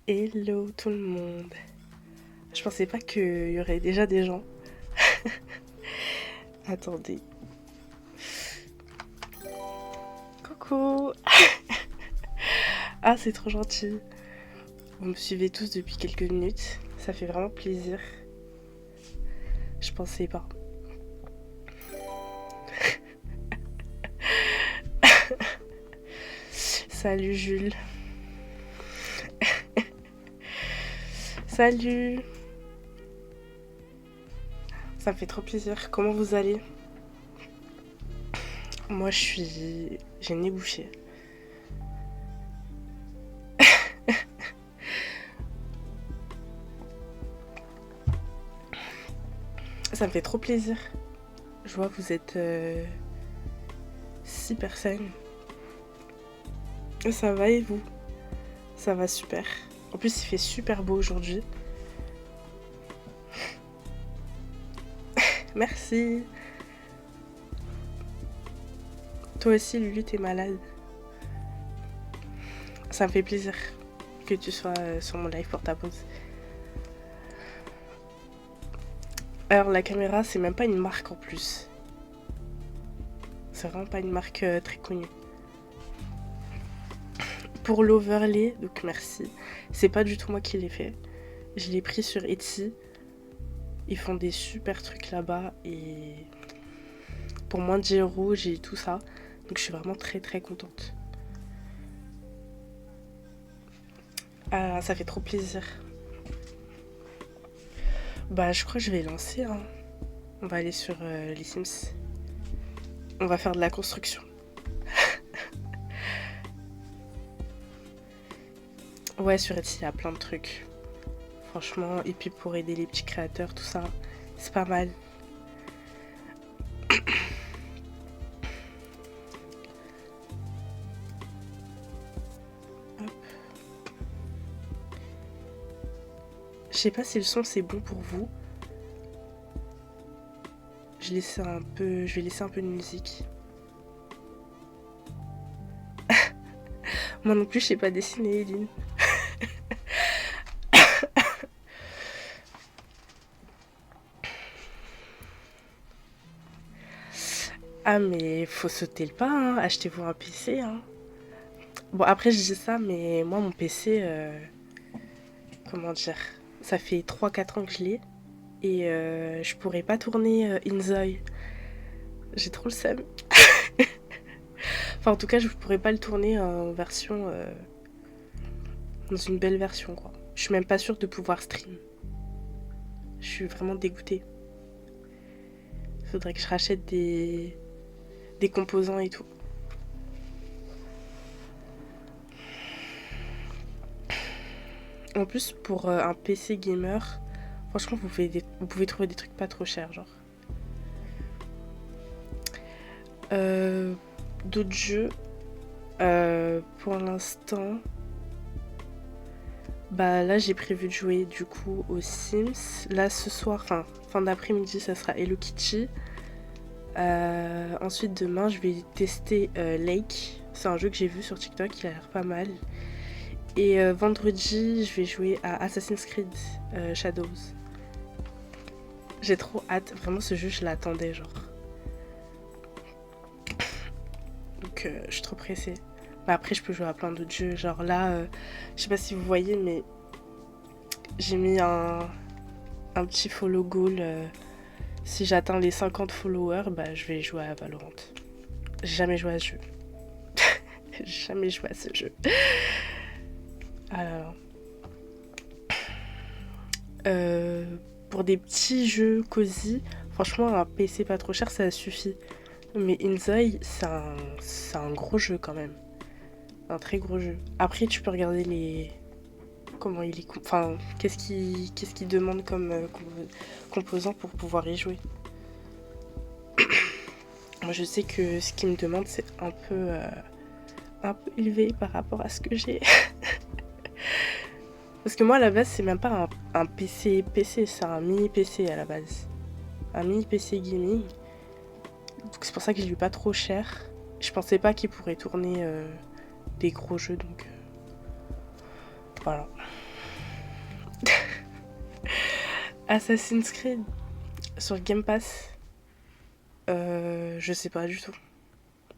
Hello tout le monde. Je pensais pas qu'il y aurait déjà des gens. Attendez. Coucou. Ah, c'est trop gentil. Vous me suivez tous depuis quelques minutes. Ça fait vraiment plaisir. Je pensais pas. Salut Jules. Salut. Ça me fait trop plaisir. Comment vous allez? Moi, j'ai le nez bouché. Ça me fait trop plaisir. Je vois que vous êtes 6 personnes. Ça va et vous? Ça va super. En plus, il fait super beau aujourd'hui. Merci. Toi aussi, Lulu, t'es malade. Ça me fait plaisir que tu sois sur mon live pour ta pause. Alors, la caméra, c'est même pas une marque en plus. C'est vraiment pas une marque très connue. Pour l'overlay, donc merci. C'est pas du tout moi qui l'ai fait. Je l'ai pris sur Etsy. Ils font des super trucs là-bas et pour moins de 10 €, j'ai tout ça. Donc je suis vraiment très très contente. Ah, ça fait trop plaisir. Bah, je crois que je vais lancer. Hein. On va aller sur les Sims. On va faire de la construction. Ouais, sur Etsy, il y a plein de trucs. Franchement, et puis pour aider les petits créateurs, tout ça, c'est pas mal. Hop. Je sais pas si le son c'est bon pour vous. Je vais laisser un peu de musique. Moi non plus, je sais pas dessiner, Eline. Ah, mais faut sauter le pas, hein. Achetez-vous un PC. Hein. Bon, après, je dis ça, mais moi, mon PC, comment dire, ça fait 3 4 ans que je l'ai. Et je pourrais pas tourner Inzoi. J'ai trop le seum. Enfin, en tout cas, je pourrais pas le tourner en version. Dans une belle version, quoi. Je suis même pas sûre de pouvoir stream. Je suis vraiment dégoûtée. Faudrait que je rachète des composants et tout. En plus, pour un PC gamer, franchement, vous pouvez trouver des trucs pas trop chers, genre. D'autres jeux, pour l'instant, bah là j'ai prévu de jouer du coup aux Sims. Là ce soir, enfin fin d'après-midi, ça sera Hello Kitty. Ensuite demain je vais tester Lake. C'est un jeu que j'ai vu sur TikTok, il a l'air pas mal. Et vendredi je vais jouer à Assassin's Creed Shadows. J'ai trop hâte, vraiment ce jeu je l'attendais genre. Donc je suis trop pressée. Mais après je peux jouer à plein d'autres jeux. Genre là, je sais pas si vous voyez mais j'ai mis un petit follow goal. Si j'atteins les 50 followers, bah je vais jouer à Valorant. J'ai jamais joué à ce jeu. J'ai jamais joué à ce jeu. Ah là là. Pour des petits jeux cosy, franchement un PC pas trop cher ça suffit. Mais Inzoi, c'est un gros jeu quand même. Un très gros jeu. Après tu peux regarder les... Comment il est... Enfin, qu'est-ce qu'il demande comme composant pour pouvoir y jouer. Moi je sais que ce qu'il me demande c'est un peu élevé par rapport à ce que j'ai. Parce que moi à la base c'est même pas un PC, c'est un mini PC à la base. Un mini PC gaming. Donc c'est pour ça que je l'ai eu pas trop cher. Je pensais pas qu'il pourrait tourner des gros jeux donc voilà. Assassin's Creed sur Game Pass, je sais pas du tout.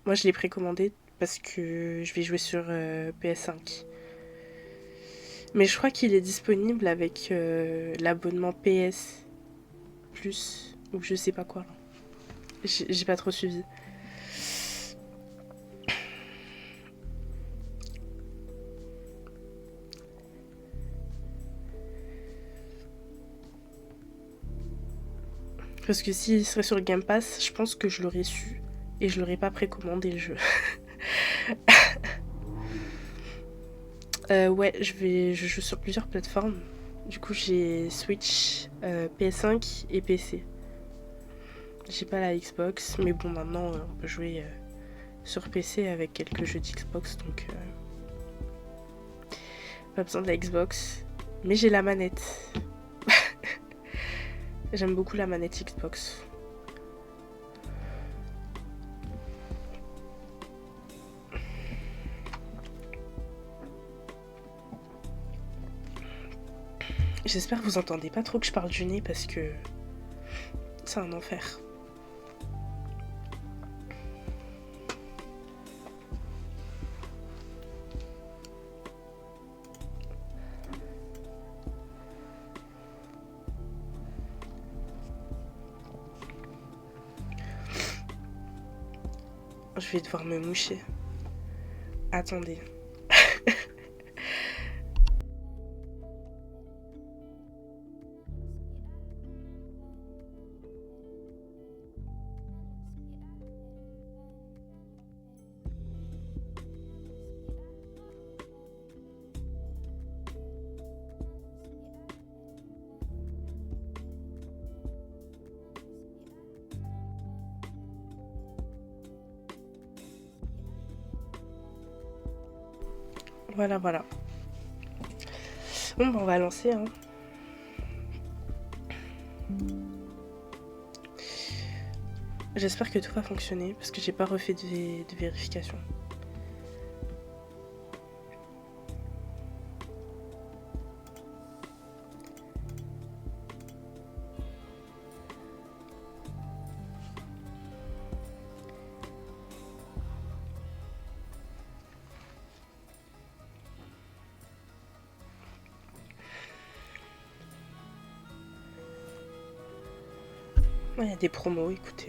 Moi, je l'ai précommandé parce que je vais jouer sur PS5. Mais je crois qu'il est disponible avec l'abonnement PS Plus ou je sais pas quoi. J'ai pas trop suivi. Parce que s'il serait sur le Game Pass, je pense que je l'aurais su et je l'aurais pas précommandé le jeu. Ouais, je joue sur plusieurs plateformes. Du coup, j'ai Switch, PS5 et PC. J'ai pas la Xbox, mais bon, maintenant on peut jouer sur PC avec quelques jeux d'Xbox, donc pas besoin de la Xbox. Mais j'ai la manette. J'aime beaucoup la manette Xbox. J'espère que vous entendez pas trop que je parle du nez parce que c'est un enfer. Je vais devoir me moucher. Attendez. Voilà, voilà. Bon, bah, on va lancer. Hein. J'espère que tout va fonctionner parce que j'ai pas refait de vérification. Il y a des promos, écoutez.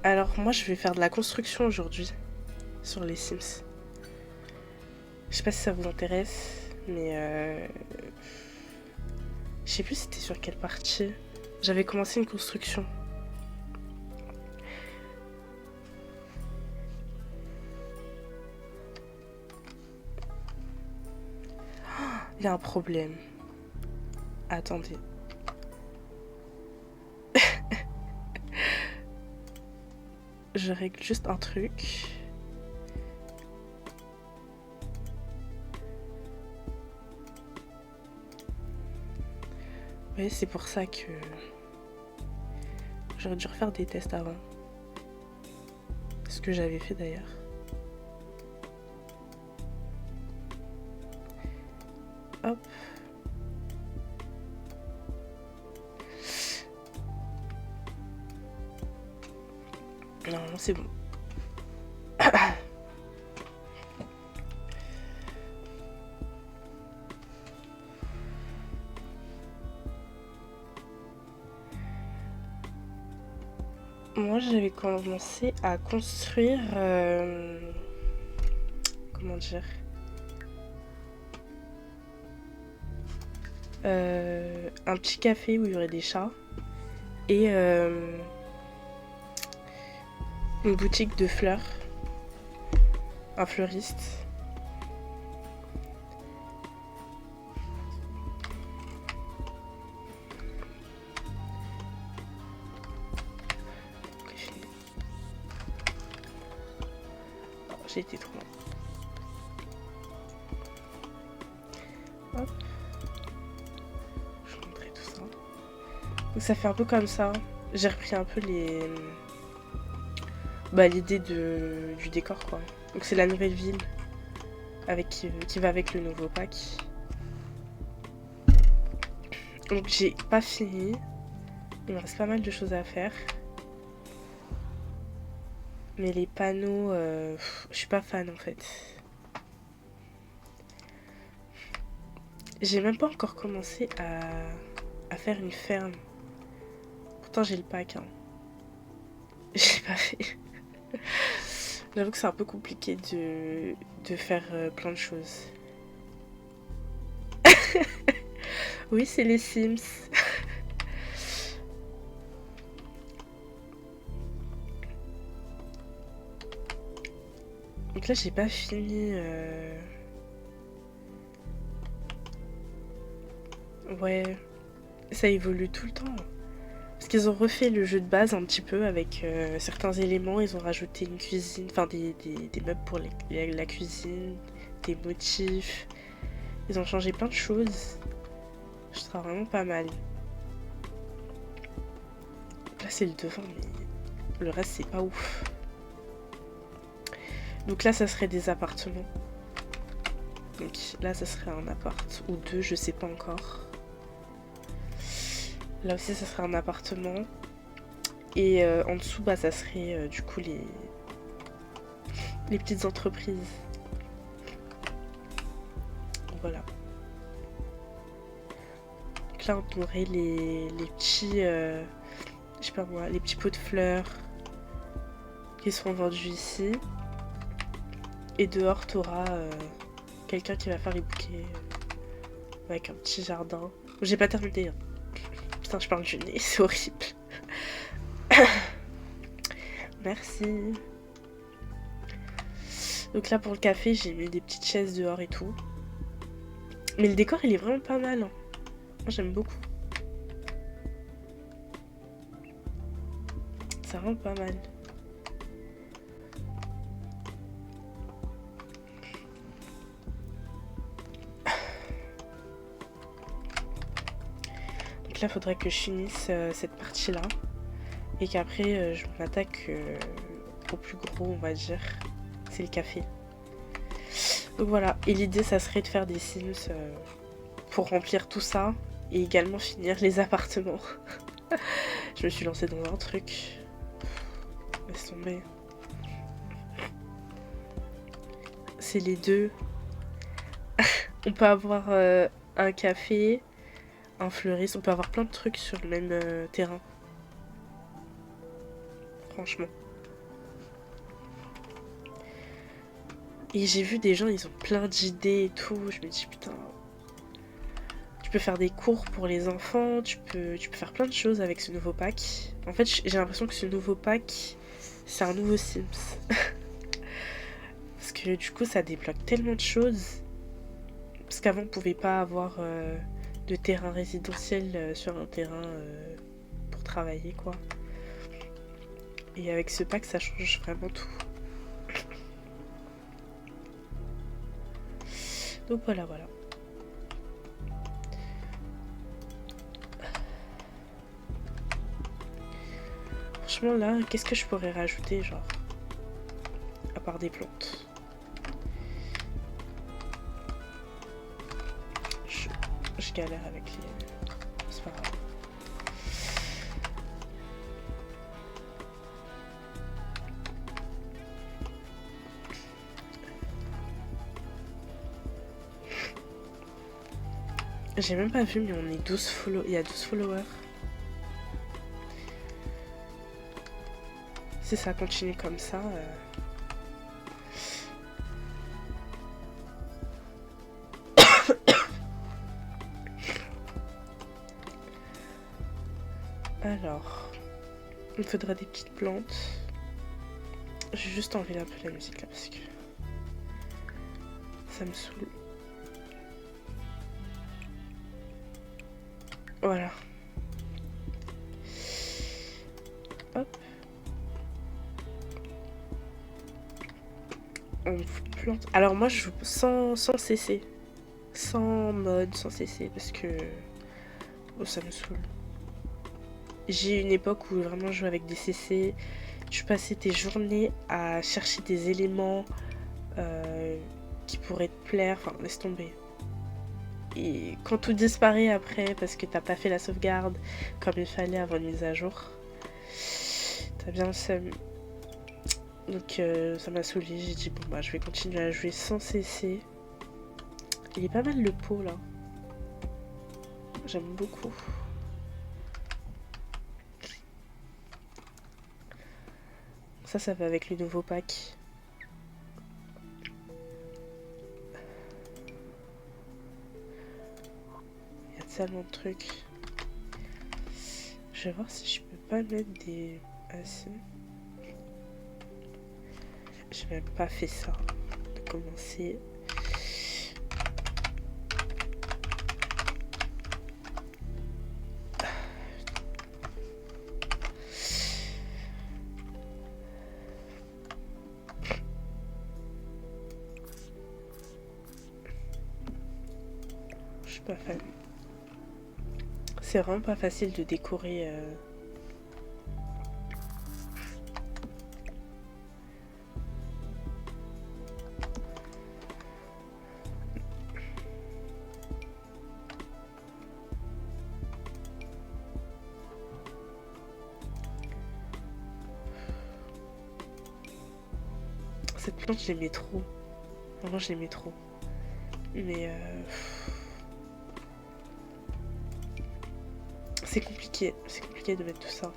Alors moi je vais faire de la construction aujourd'hui sur les Sims. Je sais pas si ça vous intéresse, mais je sais plus c'était sur quelle partie. J'avais commencé une construction. Il y a un problème. Attendez. Je règle juste un truc. Oui, c'est pour ça que j'aurais dû refaire des tests avant. Ce que j'avais fait d'ailleurs. Hop. Non, c'est bon. Moi, j'avais commencé à construire... comment dire un petit café où il y aurait des chats. Et une boutique de fleurs. Un fleuriste. J'ai été trop loin. Hop. Je vous montrer tout ça. Donc ça fait un peu comme ça. J'ai repris un peu les... l'idée du décor quoi. Donc c'est la nouvelle ville qui va avec le nouveau pack. Donc j'ai pas fini. Il me reste pas mal de choses à faire. Mais les panneaux, je suis pas fan en fait. J'ai même pas encore commencé à faire une ferme. Pourtant j'ai le pack. Hein. J'ai pas fait. J'avoue que c'est un peu compliqué de faire plein de choses. Oui, c'est les Sims. Donc là, j'ai pas fini. Ouais, ça évolue tout le temps. Parce qu'ils ont refait le jeu de base un petit peu avec certains éléments. Ils ont rajouté une cuisine, enfin des meubles pour la cuisine, des motifs. Ils ont changé plein de choses. Je trouve vraiment pas mal. Là, c'est le devant, mais le reste, c'est pas ouf. Donc là, ça serait des appartements. Donc là, ça serait un appart ou deux, je sais pas encore. Là aussi, ça serait un appartement. Et en dessous, bah, ça serait du coup les petites entreprises. Voilà. Donc là, on aurait les petits, je sais pas moi, les petits pots de fleurs qui seront vendus ici. Et dehors, t'auras quelqu'un qui va faire les bouquets avec un petit jardin. J'ai pas terminé. Hein. Putain, je parle du nez, c'est horrible. Merci. Donc là, pour le café, j'ai mis des petites chaises dehors et tout. Mais le décor, il est vraiment pas mal. Hein. Moi, j'aime beaucoup. C'est vraiment pas mal. Donc là, il faudrait que je finisse cette partie-là. Et qu'après, je m'attaque au plus gros, on va dire. C'est le café. Donc voilà. Et l'idée, ça serait de faire des Sims pour remplir tout ça. Et également finir les appartements. Je me suis lancée dans un truc. Laisse tomber. C'est les deux. On peut avoir un café, un fleuriste. On peut avoir plein de trucs sur le même terrain. Franchement. Et j'ai vu des gens, ils ont plein d'idées et tout. Je me dis putain. Tu peux faire des cours pour les enfants. Tu peux faire plein de choses avec ce nouveau pack. En fait, j'ai l'impression que ce nouveau pack, c'est un nouveau Sims. Parce que du coup, ça débloque tellement de choses. Parce qu'avant, on pouvait pas avoir de terrain résidentiel sur un terrain pour travailler, quoi. Et avec ce pack, ça change vraiment tout. Donc voilà. Franchement, là, qu'est-ce que je pourrais rajouter, genre, à part des plantes? Je galère avec les... C'est pas grave. J'ai même pas vu, mais on est 12 followers. Il y a 12 followers. Si ça continue comme ça... Alors... Il me faudra des petites plantes. J'ai juste enlevé un peu la musique là, parce que... ça me saoule. Voilà. Hop. On plante. Alors moi je joue sans CC. Sans mode, sans CC, parce que... Oh, ça me saoule. J'ai eu une époque où vraiment je jouais avec des CC. Tu passais tes journées à chercher des éléments, qui pourrait te plaire, enfin laisse tomber. Et quand tout disparaît après parce que t'as pas fait la sauvegarde comme il fallait avant une mise à jour, t'as bien le seum. Donc ça m'a saoulée, j'ai dit bon bah je vais continuer à jouer sans cesser. Il est pas mal le pot là. J'aime beaucoup. Ça va avec le nouveau pack. Il y a tellement de trucs. Je vais voir si je peux pas mettre des... Ah si. J'ai même pas fait ça. De commencer. Je suis pas fan. C'est vraiment pas facile de décorer. Cette plante, je l'aimais trop. Vraiment, je l'aimais trop. Mais c'est compliqué de mettre tout ça.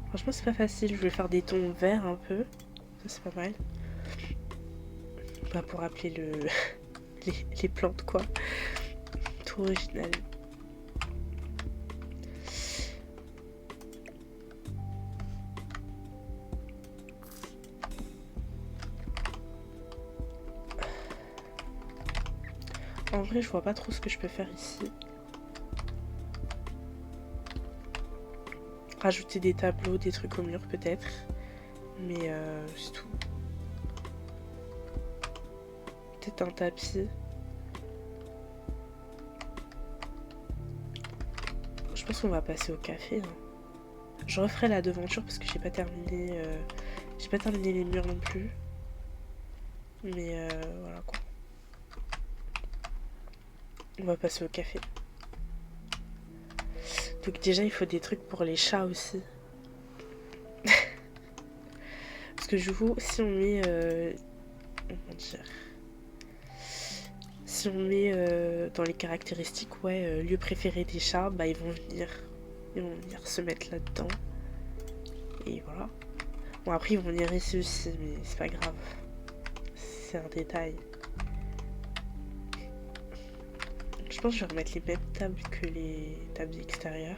Franchement, c'est pas facile. Je vais faire des tons verts un peu. Ça, c'est pas mal. Bah, pour rappeler les plantes, quoi. Tout original. En vrai, je vois pas trop ce que je peux faire ici. Rajouter des tableaux, des trucs au mur peut-être. Mais c'est tout. Peut-être un tapis. Je pense qu'on va passer au café. Hein. Je referai la devanture parce que j'ai pas terminé. J'ai pas terminé les murs non plus. Mais voilà quoi. On va passer au café. Donc déjà il faut des trucs pour les chats aussi. Parce que du coup si on met... comment dire, si on met dans les caractéristiques, ouais, lieu préféré des chats, bah ils vont venir se mettre là-dedans. Et voilà. Bon après ils vont venir ici aussi, mais c'est pas grave. C'est un détail. Je pense que je vais remettre les mêmes tables que les tables extérieures.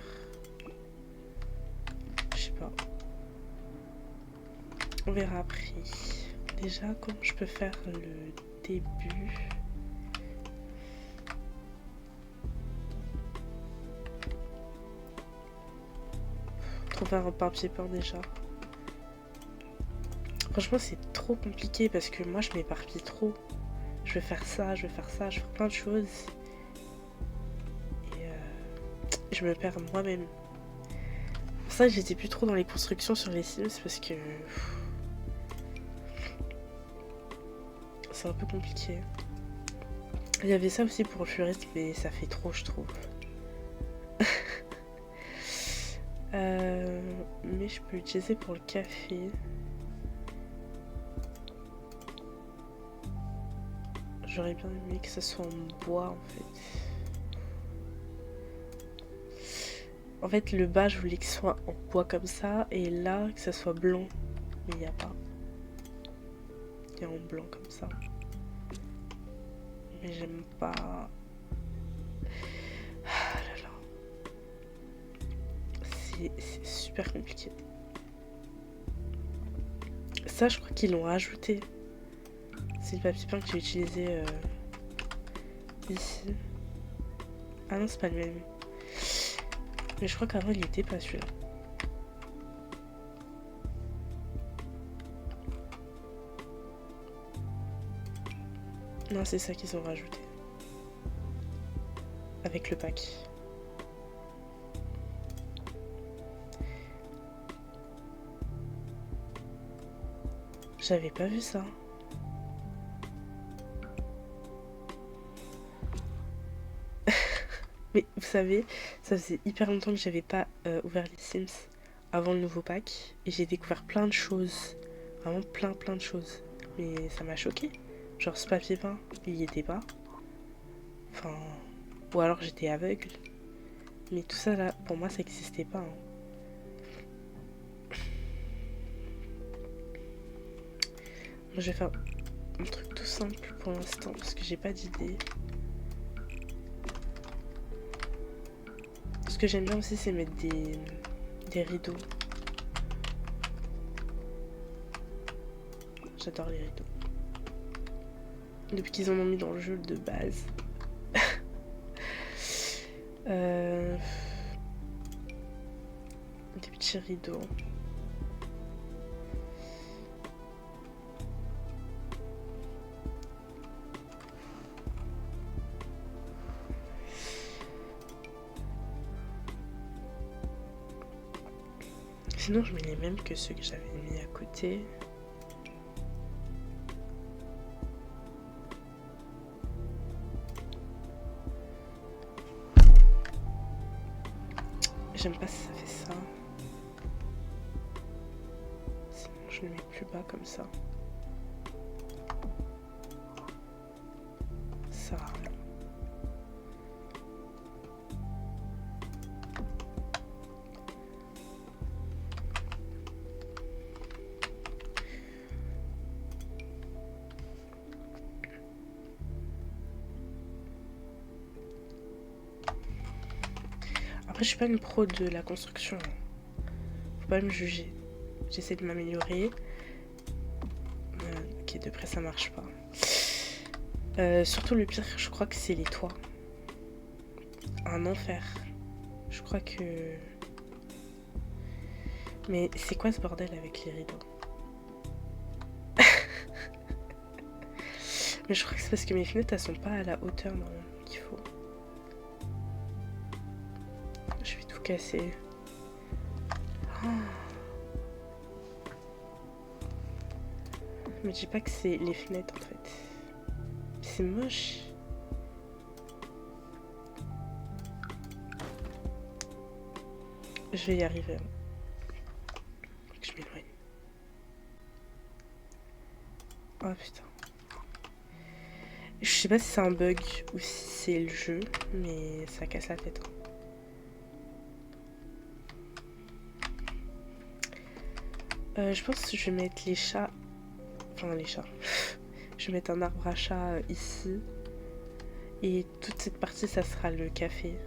Je sais pas. On verra après. Déjà, comment je peux faire le début? Trouver un papier peint déjà. Franchement, c'est trop compliqué parce que moi, je m'éparpille trop. Je veux faire ça, je veux faire ça, je veux faire plein de choses. Et je me perds moi-même. C'est pour ça que j'étais plus trop dans les constructions sur les Sims parce que... c'est un peu compliqué. Il y avait ça aussi pour le fleuriste, mais ça fait trop, je trouve. Mais je peux l'utiliser pour le café. J'aurais bien aimé que ça soit en bois en fait. En fait, le bas, je voulais que ce soit en bois comme ça, et là, que ça soit blanc. Mais il n'y a pas. Il y a en blanc comme ça. Mais j'aime pas. Ah là là. C'est super compliqué. Ça, je crois qu'ils l'ont rajouté. C'est le papier peint que j'ai utilisé ici. Ah non, c'est pas le même. Mais je crois qu'avant il était pas celui-là. Non, c'est ça qu'ils ont rajouté. Avec le pack. J'avais pas vu ça. Mais vous savez, ça faisait hyper longtemps que j'avais pas ouvert les Sims avant le nouveau pack. Et j'ai découvert plein de choses. Vraiment plein de choses. Mais ça m'a choqué. Genre ce papier peint, il y était pas. Enfin... Ou alors j'étais aveugle. Mais tout ça là, pour moi ça n'existait pas. Hein. Moi, je vais faire un truc tout simple pour l'instant parce que j'ai pas d'idée. Ce que j'aime bien aussi c'est mettre des rideaux. J'adore les rideaux. Depuis qu'ils en ont mis dans le jeu de base. Des petits rideaux. Sinon, je mets les mêmes que ceux que j'avais mis à côté. J'aime pas si ça fait ça. Sinon, je le mets plus bas comme ça. Ça. Après, je suis pas une pro de la construction. Faut pas me juger. J'essaie de m'améliorer. Ok, de près, ça marche pas. Surtout le pire, je crois que c'est les toits. Un enfer. Je crois que... Mais c'est quoi ce bordel avec les rideaux? Mais je crois que c'est parce que mes fenêtres, elles sont pas à la hauteur qu'il faut. Je vais tout casser. Oh. Me dis pas que c'est les fenêtres en fait. C'est moche. Je vais y arriver. Faut que je m'éloigne. Oh putain. Je sais pas si c'est un bug ou si c'est le jeu, mais ça casse la tête. Je pense que je vais mettre les chats. Enfin, les chats. Je vais mettre un arbre à chat ici. Et toute cette partie, ça sera le café.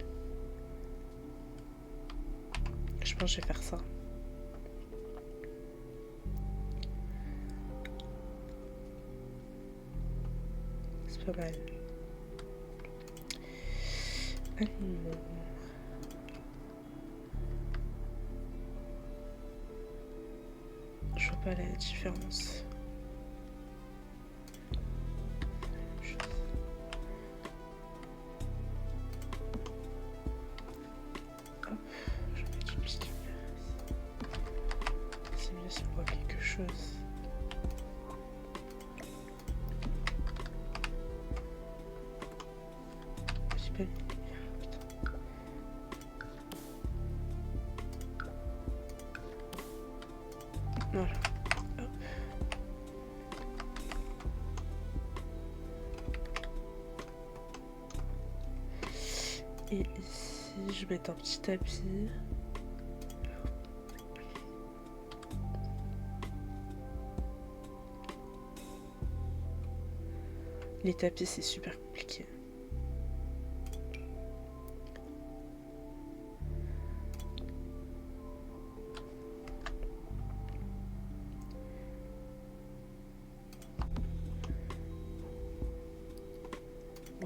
Je pense que je vais faire ça. C'est pas mal. Animaux. Je vois pas la différence. Hop, je vais mettre une petite lumière ici. C'est mieux si on voit quelque chose. J'ai pas mis de lumière, putain. Voilà. Hop. Et ici, je vais mettre un petit tapis. Les tapis, c'est super compliqué.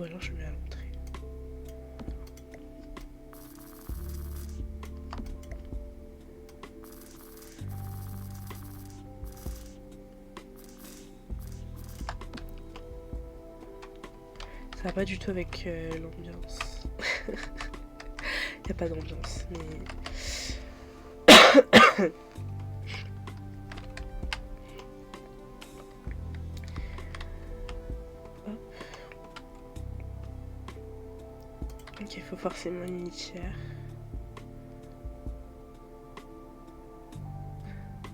Ou alors je mets à l'entrée. Ça va pas du tout avec l'ambiance. Y a pas d'ambiance, mais... Ok, il faut forcément une litière.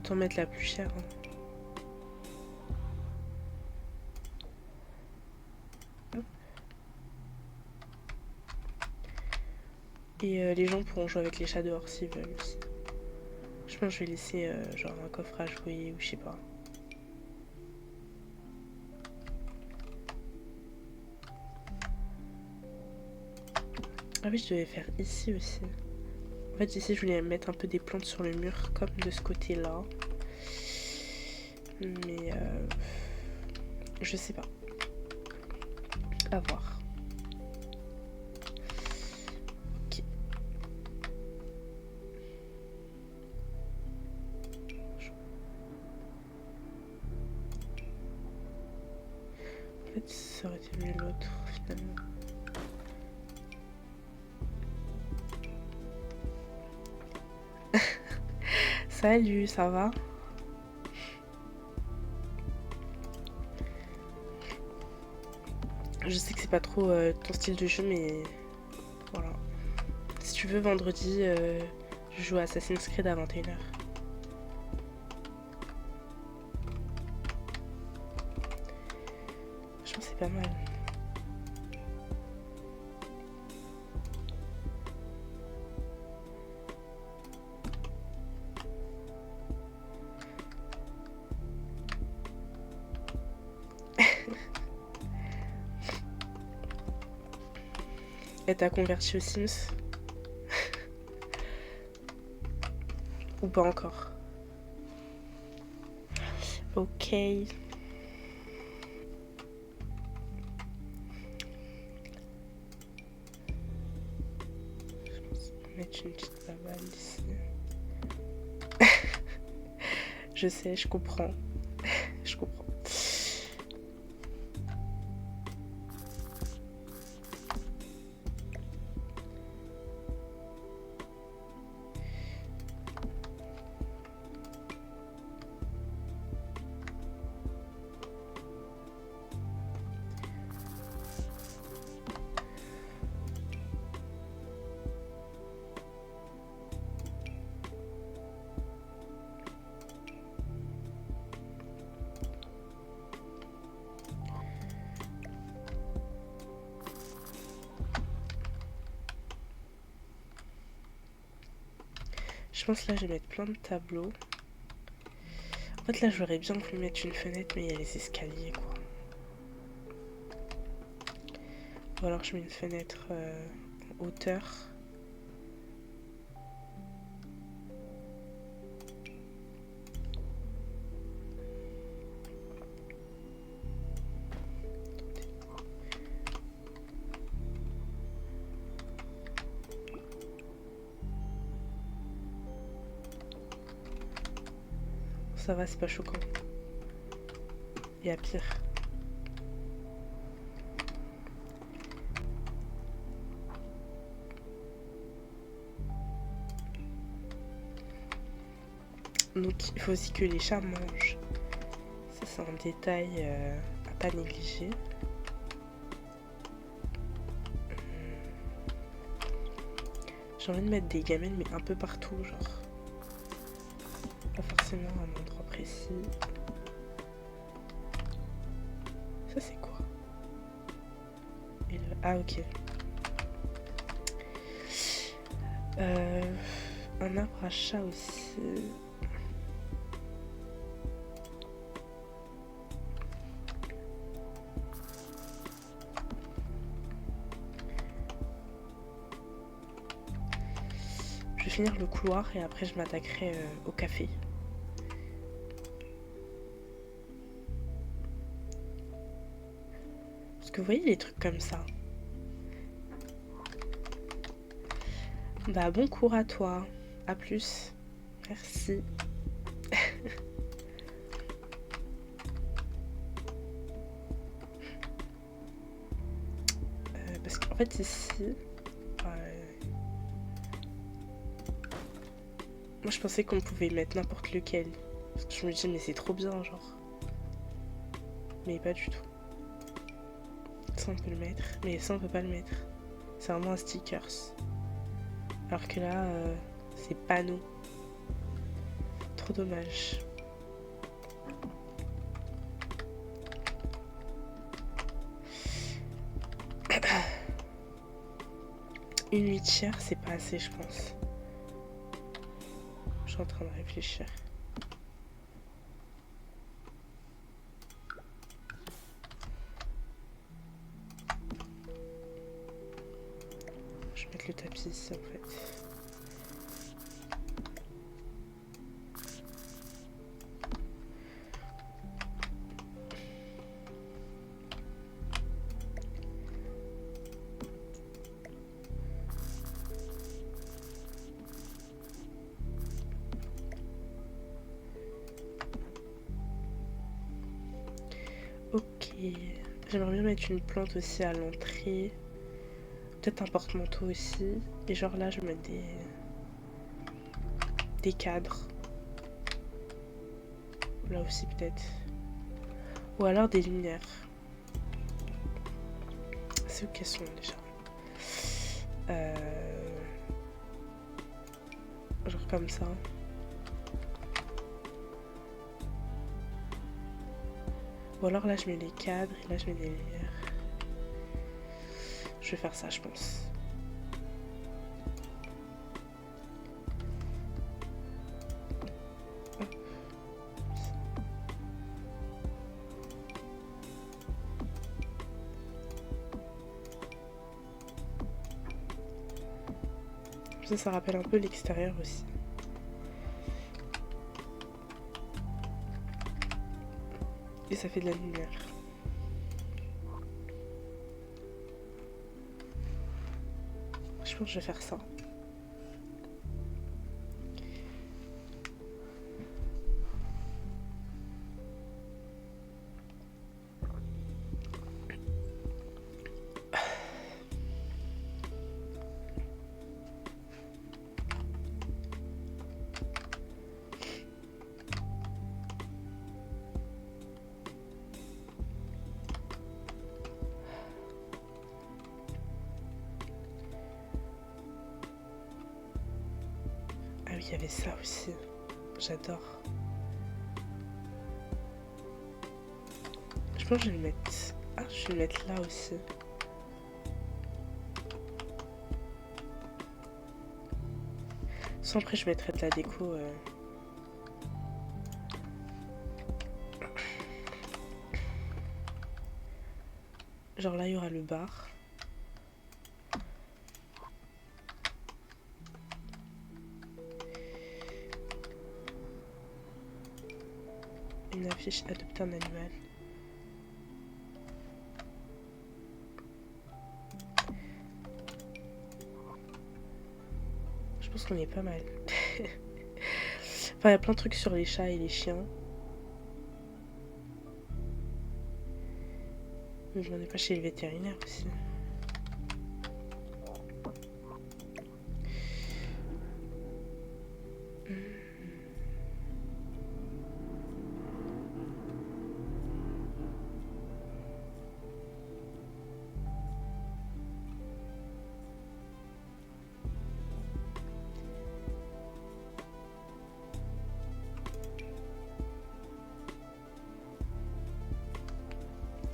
Autant mettre la plus chère. Hein. Et les gens pourront jouer avec les chats dehors s'ils veulent aussi. Je pense que je vais laisser genre un coffre à jouer ou je sais pas. Ah oui, je devais faire ici aussi. En fait, ici, je voulais mettre un peu des plantes sur le mur, comme de ce côté-là. Mais je sais pas. À voir. Ok. En fait, ça aurait été mieux l'autre, finalement. Salut, ça va? Je sais que c'est pas trop ton style de jeu, mais voilà. Si tu veux, vendredi, je joue à Assassin's Creed à 21h. Je pense que c'est pas mal. Et t'as converti aux Sims? Ou pas encore? Ok. Mettre une petite baballe ici. Je sais, je comprends. Je comprends. Je pense que là je vais mettre plein de tableaux. En fait là j'aurais bien voulu mettre une fenêtre mais il y a les escaliers quoi. Ou alors je mets une fenêtre en hauteur. Ça va, c'est pas choquant. Il y a pire. Donc il faut aussi que les chats mangent. Ça c'est un détail à pas négliger. J'ai envie de mettre des gamelles mais un peu partout genre. Pas forcément à un endroit précis. Ça c'est quoi? Ah ok. Un arbre à chat aussi. Je vais finir le couloir et après je m'attaquerai au café. Parce que vous voyez les trucs comme ça, Bah bon cours à toi. À plus. Merci. Parce qu'en fait ici... moi je pensais qu'on pouvait mettre n'importe lequel. Parce que je me dis mais c'est trop bien genre. Mais pas du tout. Ça on peut le mettre. Mais ça on peut pas le mettre. C'est vraiment un stickers. Alors que là c'est panneau. Trop dommage. Une huitière c'est pas assez je pense. Je suis en train de réfléchir. Je vais mettre le tapis ici en fait. Ok, j'aimerais bien mettre une plante aussi à l'entrée. Peut-être un porte-manteau aussi. Et genre là, je mets des cadres. Là aussi peut-être. Ou alors des lumières. C'est où qu'elles sont déjà genre comme ça. Ou alors là, je mets les cadres et là, je mets des lumières. Je vais faire ça, je pense. Ça rappelle un peu l'extérieur aussi. Et ça fait de la lumière. Je pense que je vais faire ça. Ah oui, il y avait ça aussi. J'adore. Je pense que je vais le mettre... Ah, je vais le mettre là aussi. Sans après, je mettrai de la déco. Genre là, il y aura le bar. Une affiche adopter un animal. Je pense qu'on est pas mal. Enfin, il y a plein de trucs sur les chats et les chiens. Mais je m'en ai pas chez le vétérinaire aussi.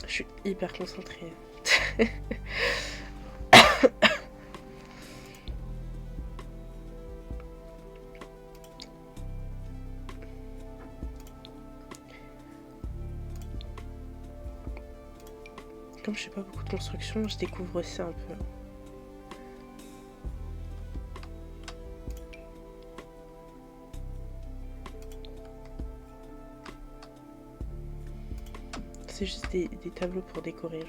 Je suis hyper concentrée. Comme je fais pas beaucoup de construction, je découvre aussi un peu. C'est juste des tableaux pour décorer, genre.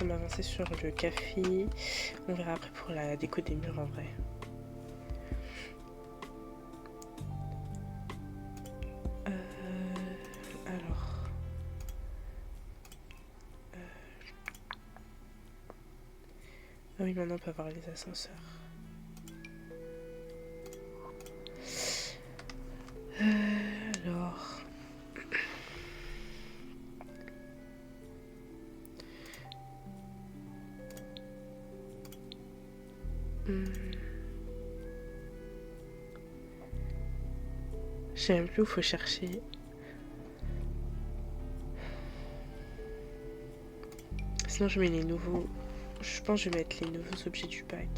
vais m'avancer sur le café. On verra après pour la déco des murs en vrai. Alors. Ah oui, maintenant on peut avoir les ascenseurs. Alors. Je sais même plus où faut chercher. Sinon je mets les nouveaux. Je pense que je vais mettre les nouveaux objets du pack.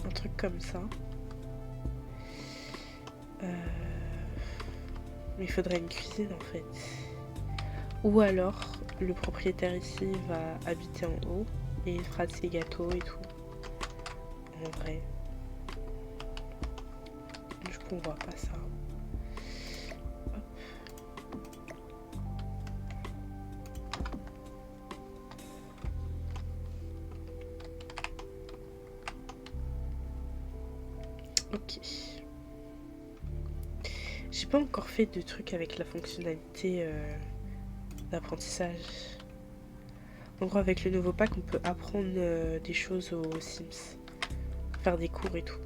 Un truc comme ça. Mais il faudrait une cuisine en fait. Ou alors le propriétaire ici va habiter en haut et il fera de ses gâteaux et tout. En vrai. Du coup on voit pas ça. Hop. Ok. J'ai pas encore fait de trucs avec la fonctionnalité d'apprentissage. En gros, avec le nouveau pack, on peut apprendre des choses aux Sims. Faire des cours et tout.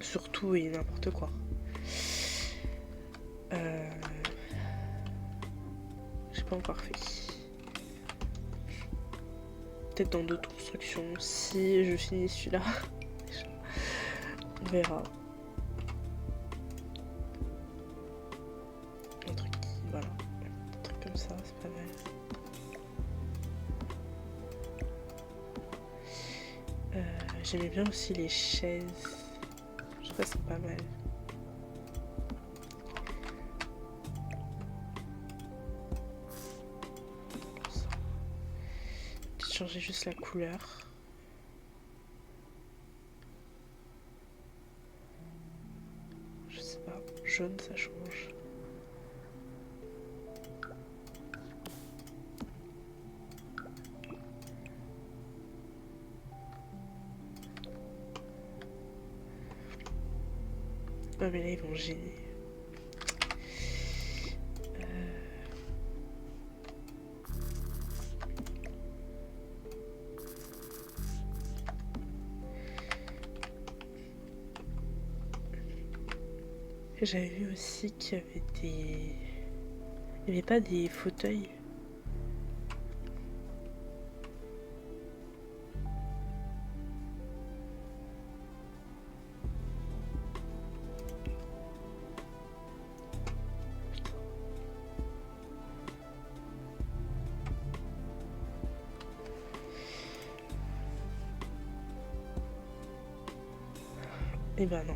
Surtout et n'importe quoi. J'ai pas encore fait. Peut-être dans d'autres constructions. Si je finis celui-là. On verra. Un truc, voilà. Un truc comme ça, c'est pas mal. J'aimais bien aussi les chaises. Je sais pas, c'est pas mal. Peut-être changer juste la couleur. Je sais pas, jaune ça change. Oh mais là ils vont gêner. J'avais vu aussi qu'il y avait des... Il n'y avait pas des fauteuils. Eh ben non.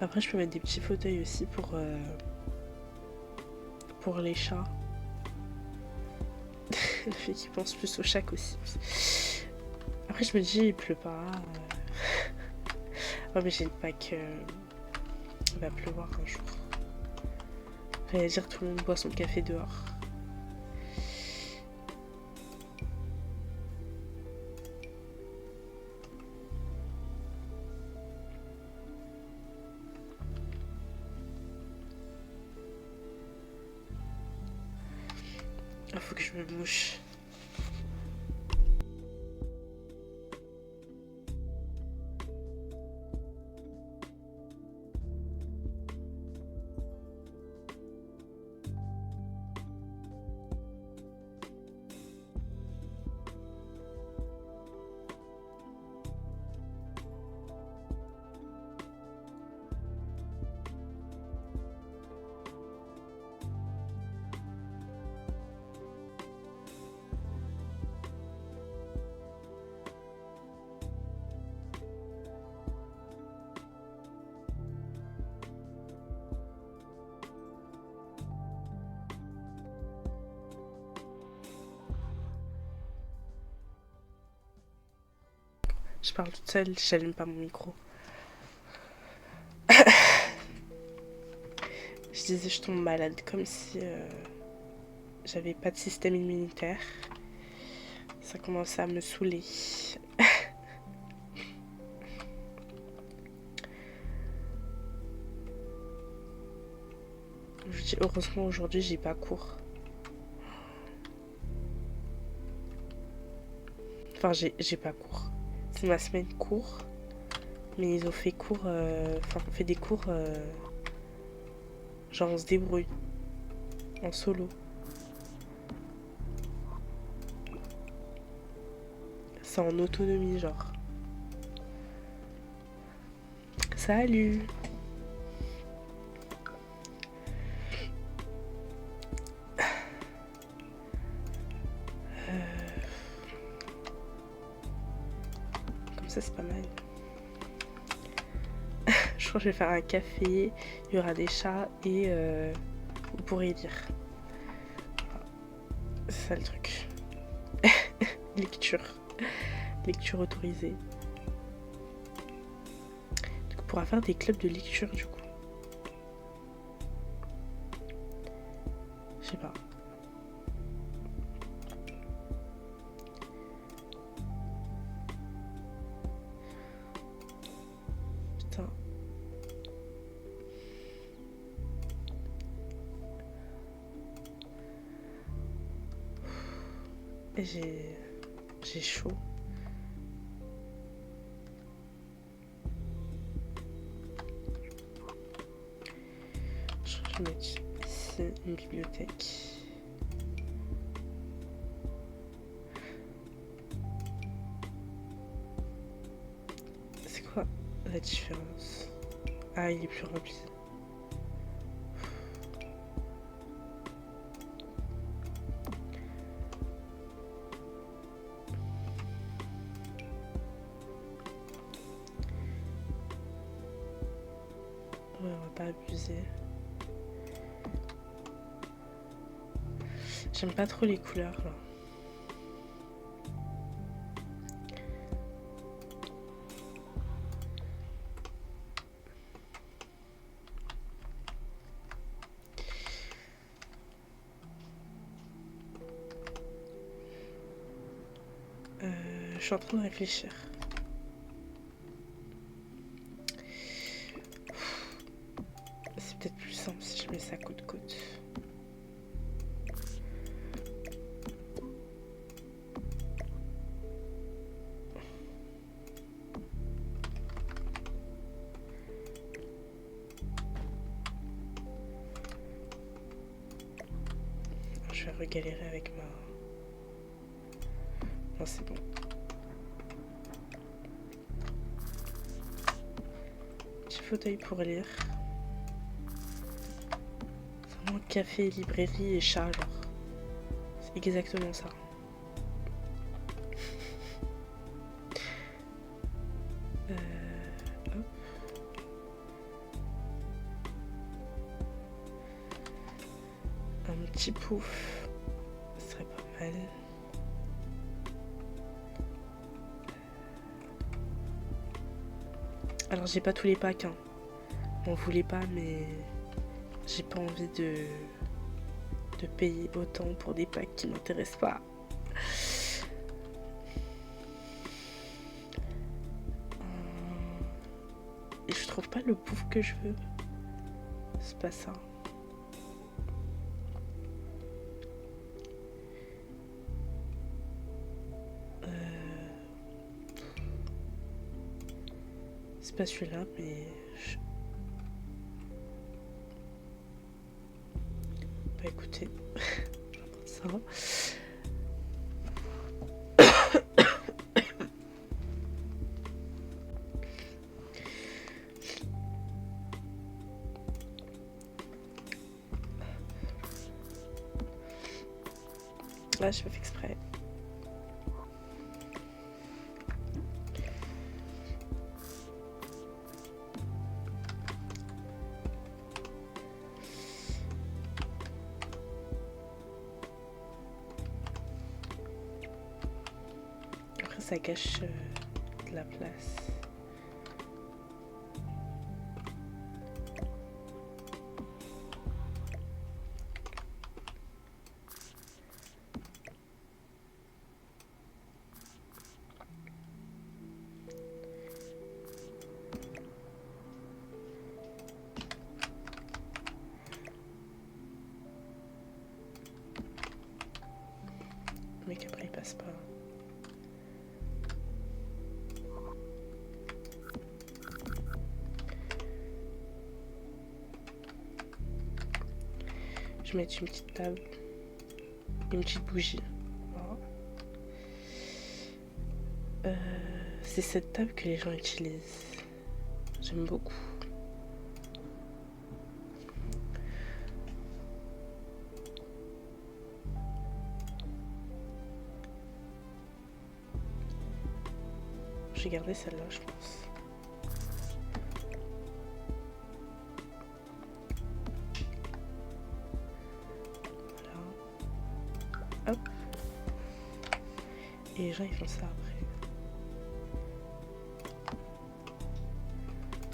Après je peux mettre des petits fauteuils aussi pour les chats. Le fait qu'ils pensent plus aux chats aussi. Après je me dis il pleut pas. Oh mais j'ai le pack. Il va pleuvoir un jour. J'allais dire tout le monde boit son café dehors. Il faut que je me mouche. Je parle toute seule, j'allume pas mon micro. Je disais, je tombe malade comme si j'avais pas de système immunitaire. Ça commençait à me saouler. Je dis, heureusement, aujourd'hui, j'ai pas cours. Enfin, j'ai pas cours. C'est ma semaine cours. Mais ils ont fait cours. Enfin, on fait des cours. Genre, on se débrouille. En solo. C'est en autonomie, genre. Salut! Comme ça, c'est pas mal. Je crois que je vais faire un café, il y aura des chats et vous pourrez lire. C'est ça le truc. Lecture. Lecture autorisée. Donc, on pourra faire des clubs de lecture du coup. Je sais pas. Putain. Et j'ai chaud. Je vais mettre ici une bibliothèque. C'est quoi la différence? Ah, il est plus rempli. Ouais, on va pas abuser. J'aime pas trop les couleurs là. Je suis en train de réfléchir. C'est peut-être plus simple si je mets ça côte à côte. Je vais regalérer avec ma... Non, c'est bon. Petit fauteuil pour lire. Vraiment café, librairie et chat, genre. C'est exactement ça. Hop. Un petit pouf. Ce serait pas mal. Alors j'ai pas tous les packs, hein. On voulait pas, mais j'ai pas envie de payer autant pour des packs qui m'intéressent pas. Et je trouve pas le pouf que je veux. C'est pas ça. C'est pas celui-là, mais... Bah écoutez, je vais prendre ça. Là, je fais exprès. Après, ça gâche de la place. Mais qu'après il passe pas. Je vais mettre une petite table, une petite bougie. Voilà. C'est cette table que les gens utilisent. J'aime beaucoup. J'ai gardé celle-là, je pense. Voilà. Hop. Et les gens ils font ça après.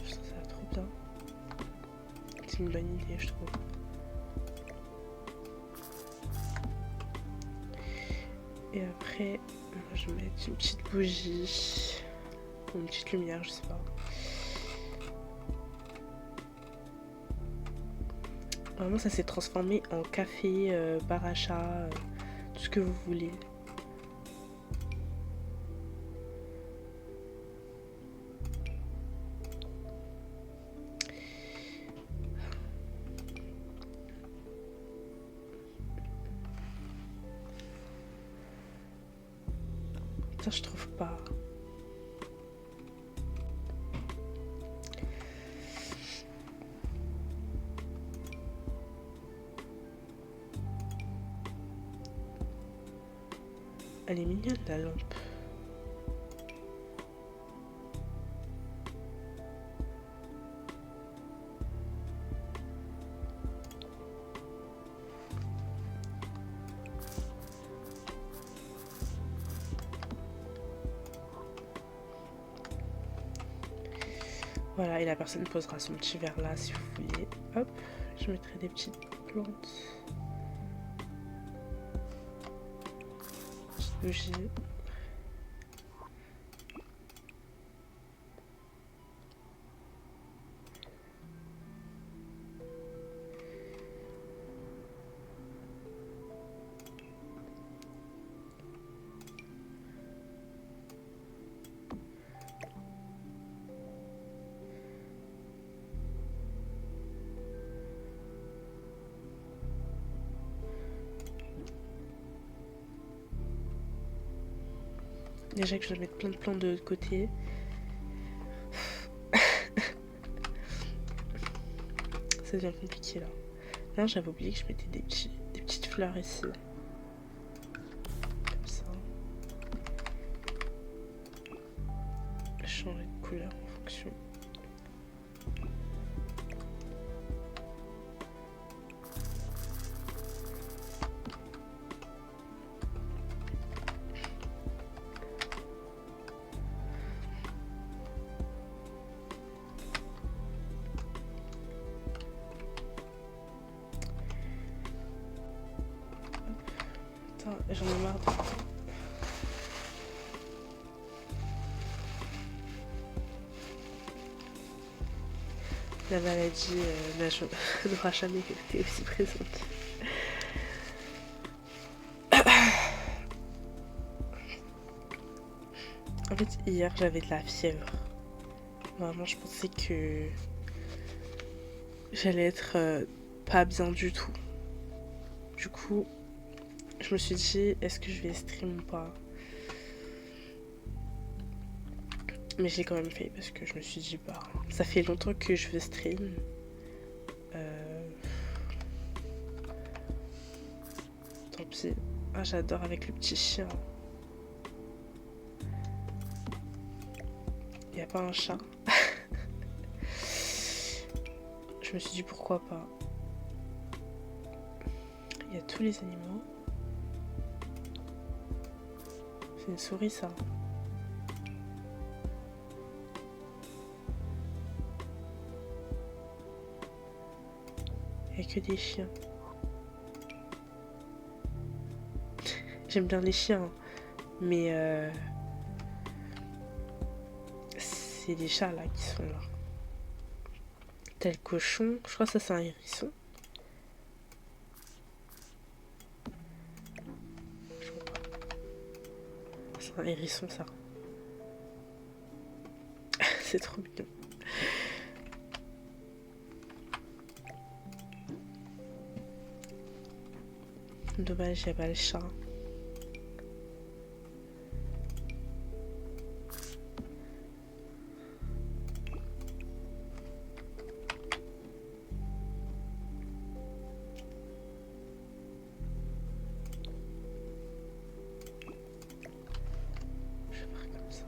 Je trouve ça trop bien. C'est une bonne idée, je trouve. Et après, moi, je vais mettre une petite bougie. Ou une petite lumière, je sais pas. Vraiment, ça s'est transformé en café, bar à chat, tout ce que vous voulez. Ça, je trouve pas. Elle est mignonne la lampe. Voilà, et la personne posera son petit verre là si vous voulez. Hop, je mettrai des petites plantes. Petite bougie. Déjà que je vais mettre plein de plantes de l'autre côté. Ça devient compliqué là. Non, j'avais oublié que je mettais des petites fleurs ici. Comme ça. Changer de couleur en fonction. J'en ai marre de... La maladie n'aura jamais été aussi présente. En fait, hier, j'avais de la fièvre. Vraiment, je pensais que j'allais être pas bien du tout. Du coup, je me suis dit, est-ce que je vais stream ou pas? Mais je l'ai quand même fait parce que je me suis dit, bah, ça fait longtemps que je veux stream. Tant pis. Ah, j'adore avec le petit chien. Il n'y a pas un chat. Je me suis dit, pourquoi pas. Il y a tous les animaux. C'est une souris, ça. Il n'y a que des chiens. J'aime bien les chiens, mais c'est les chats là qui sont là. Tel cochon, je crois que ça c'est un hérisson. Je crois pas. C'est un hérisson ça. C'est trop mignon. Dommage, il n'y a pas le chat. Je vais faire comme ça.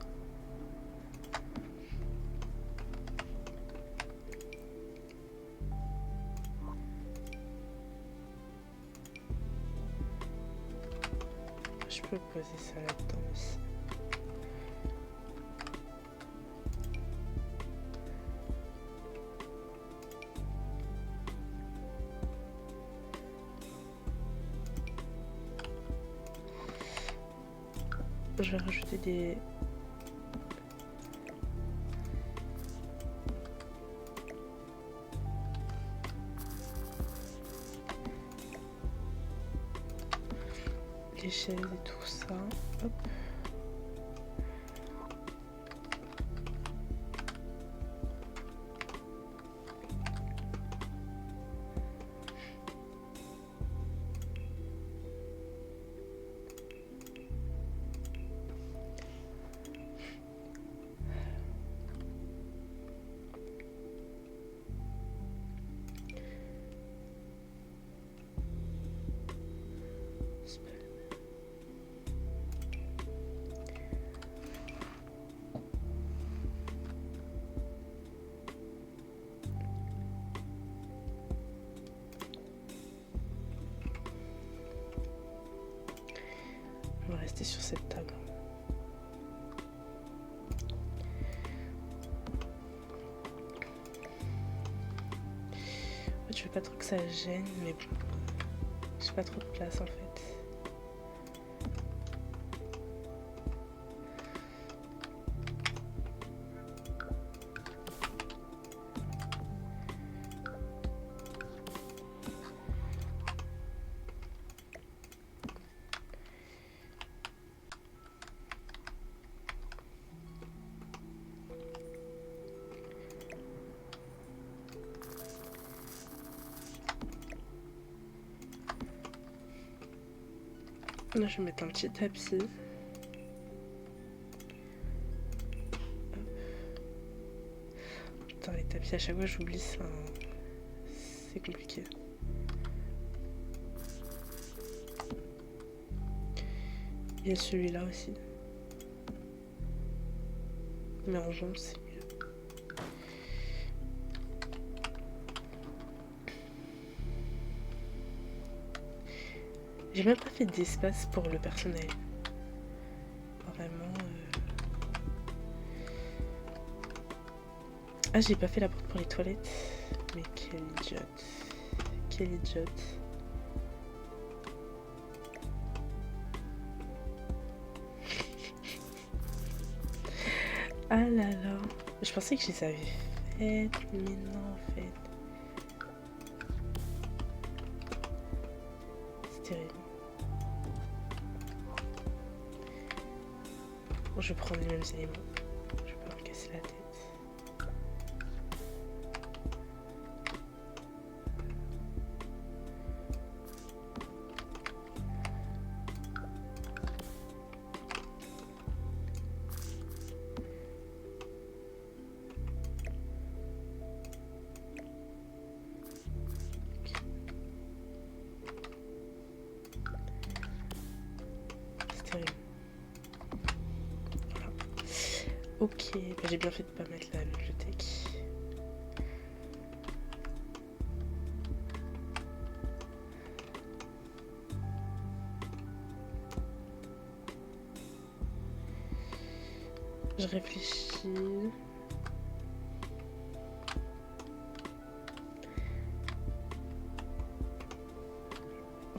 Je peux poser ça là-dedans aussi. Je vais rajouter des... des chaises et tout ça. Hop. On va rester sur cette table. Je veux pas trop que ça gêne, mais bon, j'ai pas trop de place en fait. Là, je vais mettre un petit tapis. Putain, les tapis, à chaque fois j'oublie ça. C'est compliqué. Il y a celui-là aussi. Mais en jaune, c'est mieux. J'ai même pas fait d'espace pour le personnel. Vraiment. Ah, j'ai pas fait la porte pour les toilettes. Mais quelle idiote. Quelle idiote. Ah là là. Je pensais que je les avais faites, mais non en fait. C'est terrible. Bon, je vais prendre les mêmes éléments. Je vais pas me casser la tête. Ok, bah j'ai bien fait de pas mettre la bibliothèque. Je réfléchis.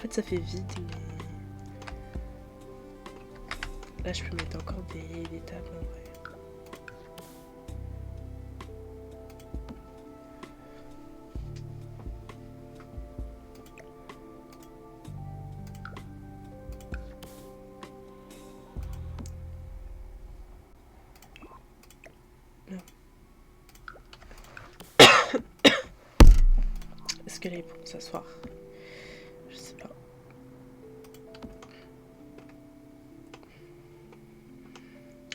En fait, ça fait vide, mais là, je peux mettre encore des tables en vrai. Est-ce que là, ils pourront s'asseoir? Je sais pas.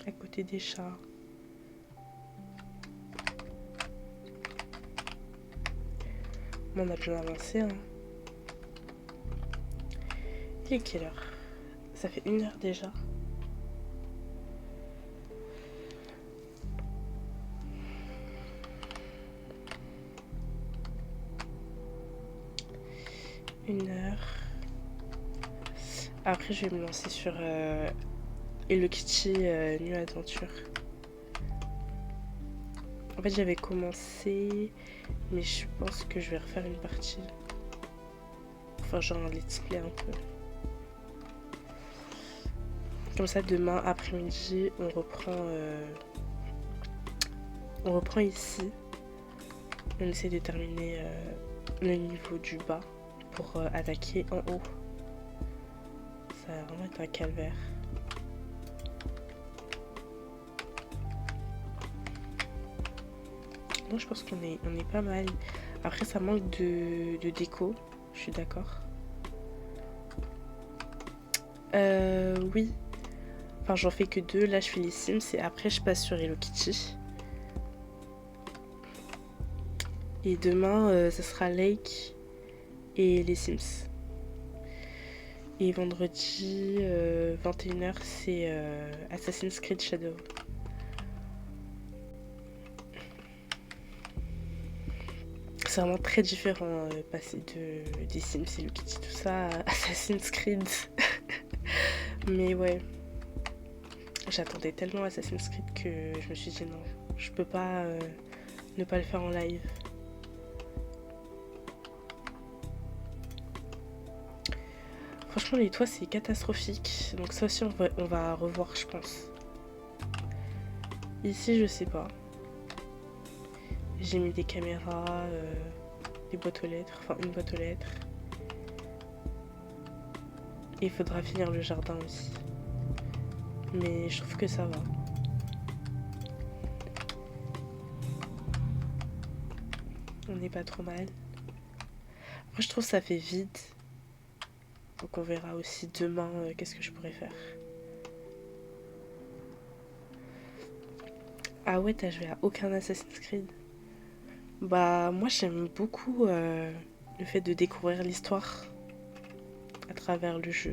À côté des chats. On a bien avancé, hein. Il est quelle heure? Ça fait 1 heure déjà. Une heure. Après, je vais me lancer sur Hello Kitty New Adventure. En fait, j'avais commencé, mais je pense que je vais refaire une partie. Enfin, genre un let's play un peu. Comme ça, demain après-midi, on reprend ici. On essaie de terminer le niveau du bas pour attaquer en haut. Ça va vraiment être un calvaire. Non, je pense qu'on est pas mal. Après, ça manque de déco, je suis d'accord. Oui. Enfin, j'en fais que 2. Là, je fais les Sims et après, je passe sur Hello Kitty. Et demain, ce sera Lake et les Sims. Et vendredi, 21h, c'est Assassin's Creed Shadow. C'est vraiment très différent passer des Sims, Hello Kitty, tout ça, à Assassin's Creed. Mais ouais, j'attendais tellement Assassin's Creed que je me suis dit non, je peux pas ne pas le faire en live. Franchement, les toits, c'est catastrophique. Donc ça aussi, on va revoir, je pense. Ici, je sais pas. J'ai mis des caméras, des boîtes aux lettres, enfin une boîte aux lettres. Et il faudra finir le jardin aussi. Mais je trouve que ça va. On n'est pas trop mal. Après, je trouve que ça fait vide. Donc on verra aussi demain qu'est-ce que je pourrais faire. Ah ouais, t'as joué à aucun Assassin's Creed? Bah moi j'aime beaucoup le fait de découvrir l'histoire à travers le jeu.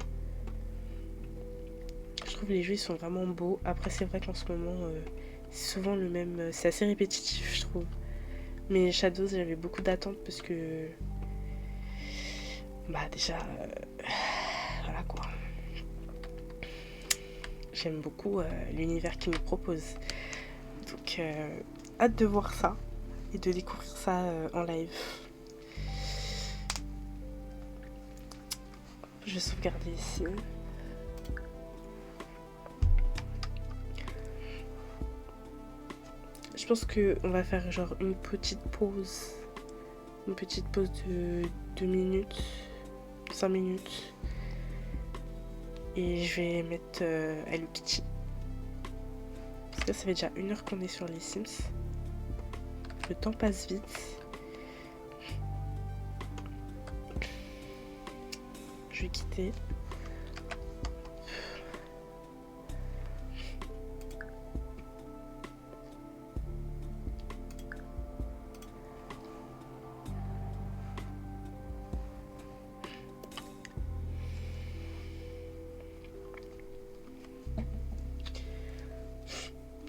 Je trouve les jeux ils sont vraiment beaux. Après c'est vrai qu'en ce moment c'est souvent le même, c'est assez répétitif je trouve. Mais Shadows j'avais beaucoup d'attentes parce que bah déjà voilà quoi. J'aime beaucoup l'univers qu'il nous propose. Donc hâte de voir ça et de découvrir ça en live. Je vais sauvegarder ici. Je pense qu'on va faire genre une petite pause. Une petite pause de 2 minutes, 5 minutes. Et je vais mettre Hello Kitty. Parce que ça fait déjà 1 heure qu'on est sur les Sims. Le temps passe vite. Je vais quitter.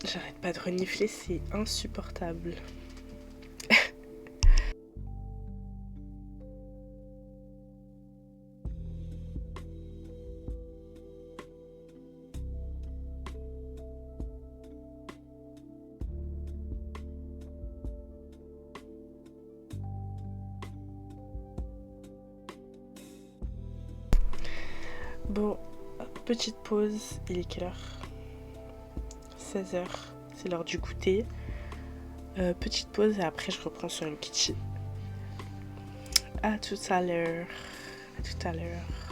J'arrête pas de renifler, c'est insupportable. Bon, petite pause, il est quelle heure? 16h, c'est l'heure du goûter. Petite pause et après je reprends sur une kitty. À tout à l'heure. À tout à l'heure.